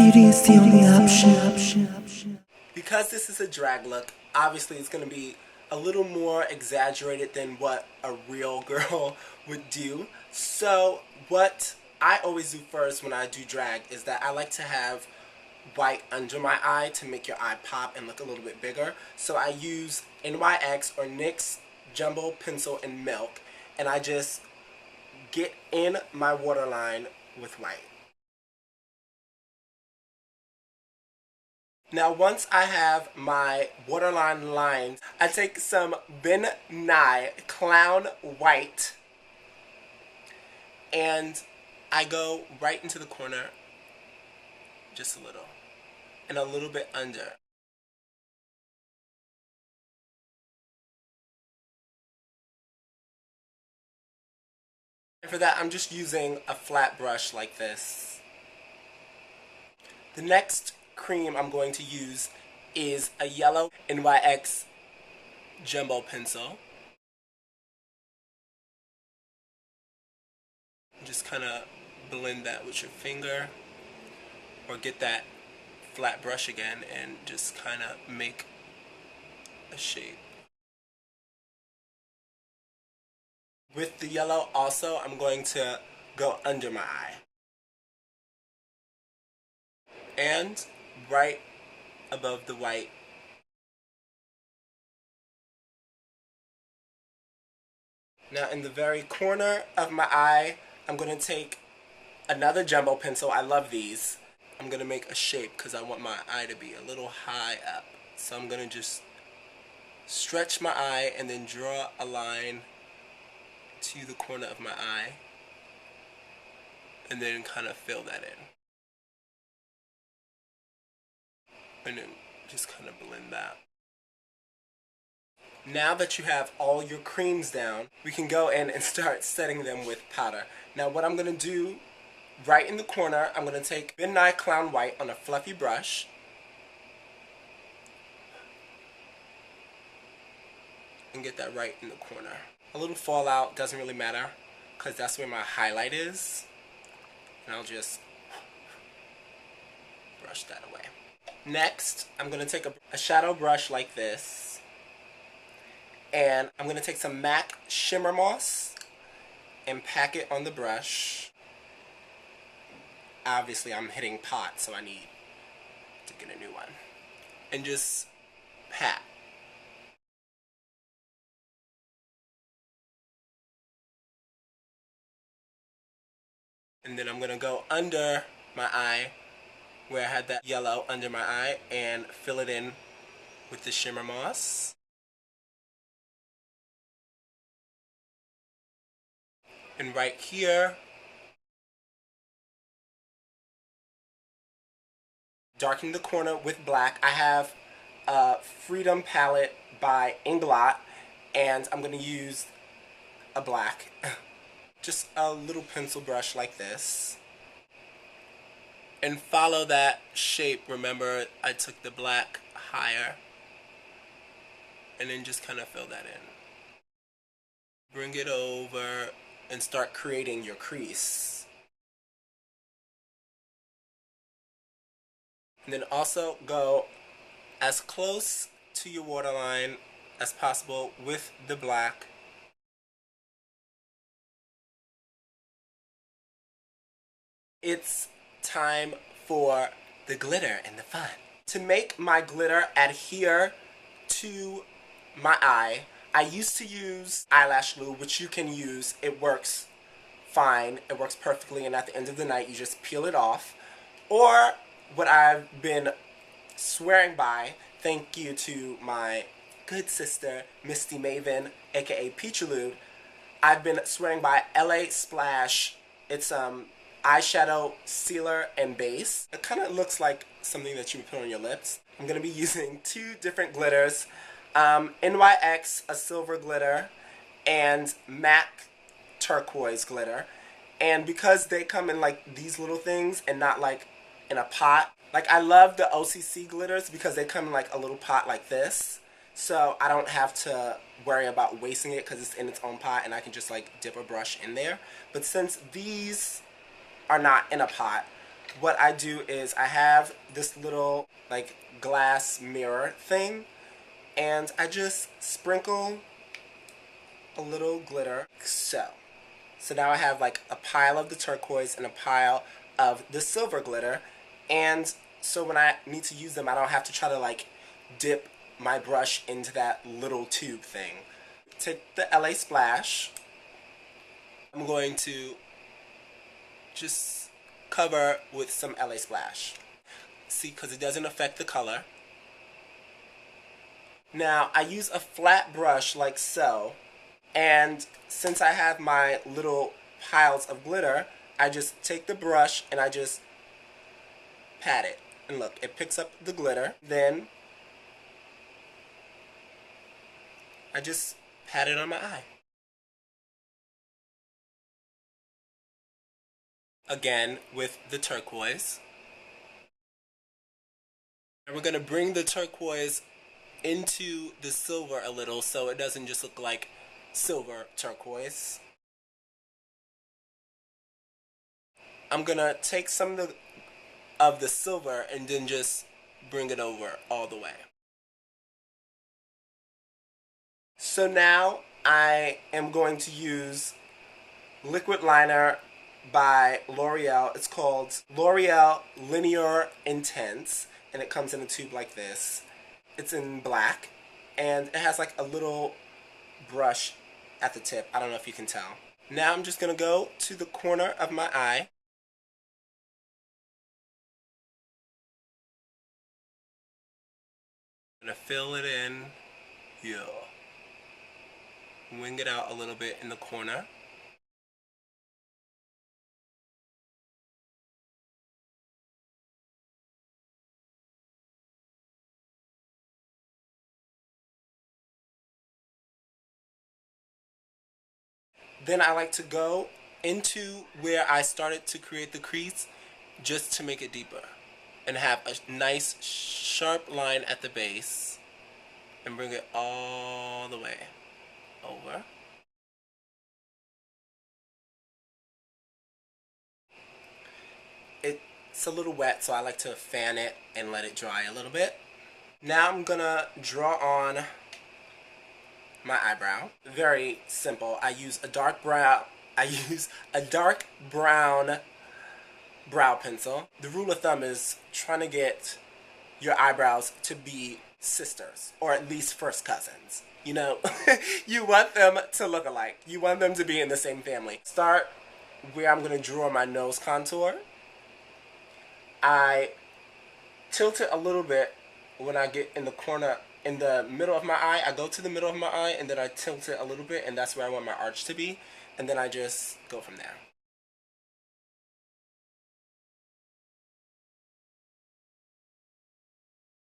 Beauty is the only option. Because this is a drag look, obviously it's going to be a little more exaggerated than what a real girl would do. So what I always do first when I do drag is that I like to have white under my eye to make your eye pop and look a little bit bigger. So I use NYX or NYX Jumbo Pencil in Milk, and I just get in my waterline with white. Now once I have my waterline lined, I take some Ben Nye Clown White and I go right into the corner, just a little, and a little bit under. And for that, I'm just using a flat brush like this. The next cream I'm going to use is a yellow NYX Jumbo Pencil. Just kind of blend that with your finger, or get that flat brush again and just kind of make a shape. With the yellow also, I'm going to go under my eye. And right above the white. Now in the very corner of my eye, I'm going to take another jumbo pencil. I love these. I'm going to make a shape because I want my eye to be a little high up. So I'm going to just stretch my eye and then draw a line to the corner of my eye. And then kind of fill that in. And then just kind of blend that. Now that you have all your creams down, we can go in and start setting them with powder. Now what I'm going to do, right in the corner, I'm going to take Ben Nye Clown White on a fluffy brush. And get that right in the corner. A little fallout doesn't really matter, because that's where my highlight is. And I'll just brush that away. Next, I'm going to take a shadow brush like this, and I'm going to take some MAC shiMMermoss and pack it on the brush. Obviously, I'm hitting pot, so I need to get a new one. And just pat. And then I'm going to go under my eye, where I had that yellow under my eye, and fill it in with the shiMMermoss. And right here, darken the corner with black. I have a Freedom palette by Inglot, and I'm going to use a black. Just a little pencil brush like this. And follow that shape. Remember, I took the black higher. And then just kind of fill that in. Bring it over and start creating your crease. And then also go as close to your waterline as possible with the black. It's time for the glitter and the fun. To make my glitter adhere to my eye, I used to use eyelash glue, which you can use. It works fine. It works perfectly, and at the end of the night, you just peel it off. Or what I've been swearing by, thank you to my good sister, Misty Maven, aka Peachalude, I've been swearing by LA Splash. It's eyeshadow sealer and base. It kind of looks like something that you would put on your lips. I'm going to be using two different glitters. NYX, a silver glitter, and MAC turquoise glitter. And because they come in like these little things and not like in a pot, like I love the OCC glitters because they come in like a little pot like this. So I don't have to worry about wasting it because it's in its own pot and I can just like dip a brush in there. But since these are not in a pot, what I do is I have this little like glass mirror thing, and I just sprinkle a little glitter, so. So now I have like a pile of the turquoise and a pile of the silver glitter, and so when I need to use them, I don't have to try to like dip my brush into that little tube thing. Take the LA Splash. I'm going to just cover with some LA Splash. See, because it doesn't affect the color. Now, I use a flat brush like so, and since I have my little piles of glitter, I just take the brush and I just pat it. And look, it picks up the glitter. Then I just pat it on my eye. Again with the turquoise. And we're going to bring the turquoise into the silver a little so it doesn't just look like silver turquoise. I'm going to take some of the silver and then just bring it over all the way. So now I am going to use liquid liner by L'Oreal. It's called L'Oreal Linear Intense, and it comes in a tube like this. It's in black, and it has like a little brush at the tip. I don't know if you can tell. Now I'm just going to go to the corner of my eye. I'm going to fill it in here. Wing it out a little bit in the corner. Then I like to go into where I started to create the crease just to make it deeper and have a nice sharp line at the base and bring it all the way over. It's a little wet, so I like to fan it and let it dry a little bit. Now I'm gonna draw on my eyebrow. Very simple. I use a dark brown brow pencil. The rule of thumb is trying to get your eyebrows to be sisters, or at least first cousins. You know, you want them to look alike. You want them to be in the same family. Start where I'm going to draw my nose contour. I tilt it a little bit when I get in the corner, in the middle of my eye. I go to the middle of my eye and then I tilt it a little bit, and that's where I want my arch to be. And then I just go from there.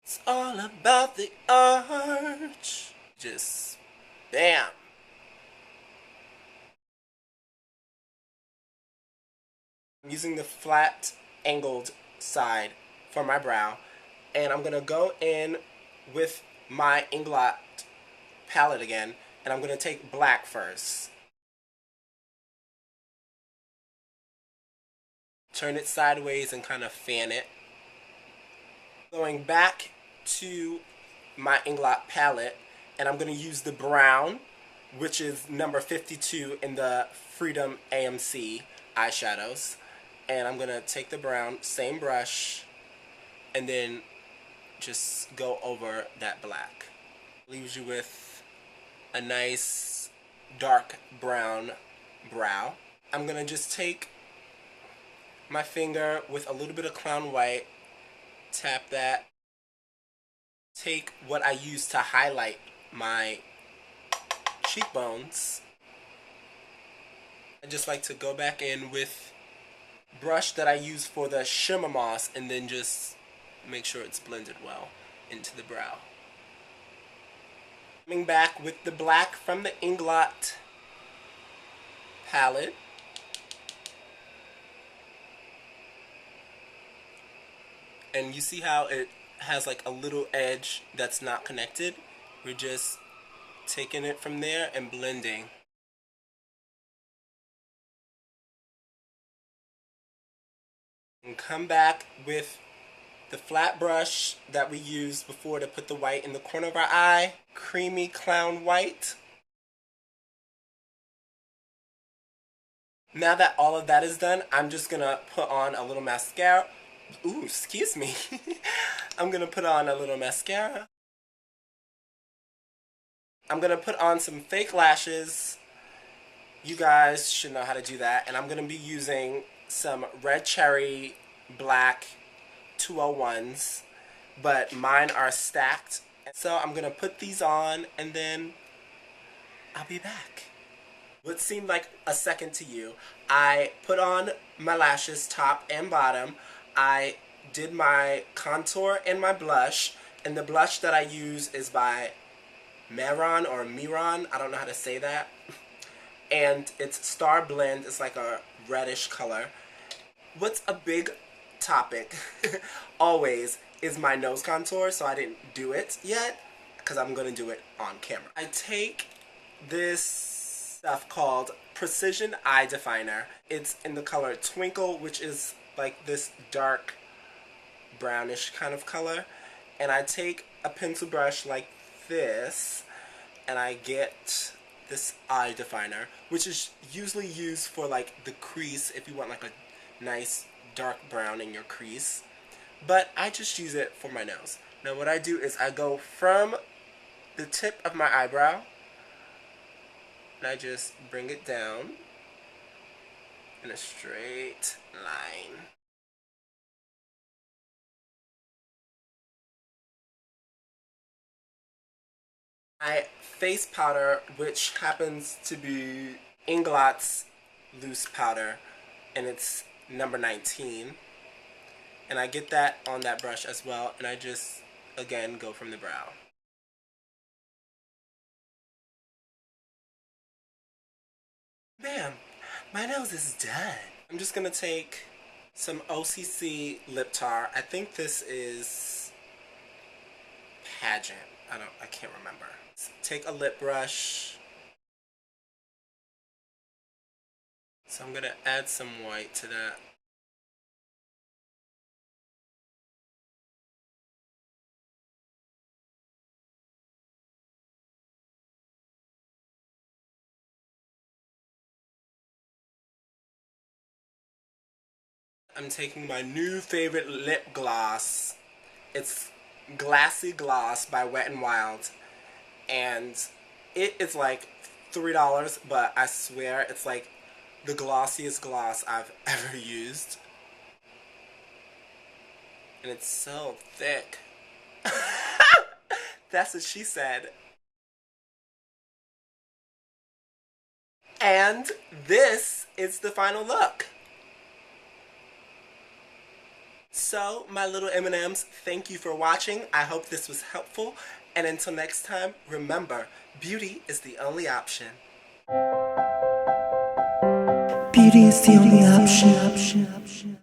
It's all about the arch. Just bam. I'm using the flat angled side for my brow, and I'm gonna go in with my Inglot palette again, and I'm gonna take black first. Turn it sideways and kind of fan it. Going back to my Inglot palette, and I'm gonna use the brown, which is number 52 in the Freedom AMC eyeshadows. And I'm gonna take the brown, same brush, and then just go over that black. Leaves you with a nice dark brown brow. I'm gonna just take my finger with a little bit of clown white, tap that, take what I use to highlight my cheekbones. I just like to go back in with brush that I use for the shiMMermoss and then just make sure it's blended well into the brow. Coming back with the black from the Inglot palette. And you see how it has like a little edge that's not connected? We're just taking it from there and blending. And come back with the flat brush that we used before to put the white in the corner of our eye. Creamy clown white. Now that all of that is done, I'm just gonna put on a little mascara. Ooh, excuse me. I'm gonna put on a little mascara. I'm gonna put on some fake lashes. You guys should know how to do that. And I'm gonna be using some Red Cherry Black 201s, but mine are stacked. So I'm gonna put these on and then I'll be back. What seemed like a second to you, I put on my lashes top and bottom. I did my contour and my blush, and the blush that I use is by Miron or Miron, I don't know how to say that. And it's Star Blend, it's like a reddish color. What's a big topic always is my nose contour, so I didn't do it yet because I'm going to do it on camera. I take this stuff called Precision Eye Definer. It's in the color Twinkle, which is like this dark brownish kind of color. And I take a pencil brush like this and I get this eye definer, which is usually used for like the crease if you want like a nice dark brown in your crease. But I just use it for my nose. Now what I do is I go from the tip of my eyebrow and I just bring it down in a straight line. My face powder, which happens to be Inglot's loose powder, and it's number 19. And I get that on that brush as well, and I just, again, go from the brow. Bam! My nose is done. I'm just gonna take some OCC lip tar. I think this is Pageant. I can't remember. Take a lip brush. So I'm gonna add some white to that. I'm taking my new favorite lip gloss. It's Glassy Gloss by Wet n Wild. And it is like $3, but I swear it's like the glossiest gloss I've ever used. And it's so thick. That's what she said. And this is the final look. So, my little M&Ms, thank you for watching. I hope this was helpful. And until next time, remember, beauty is the only option. Beauty is the only option.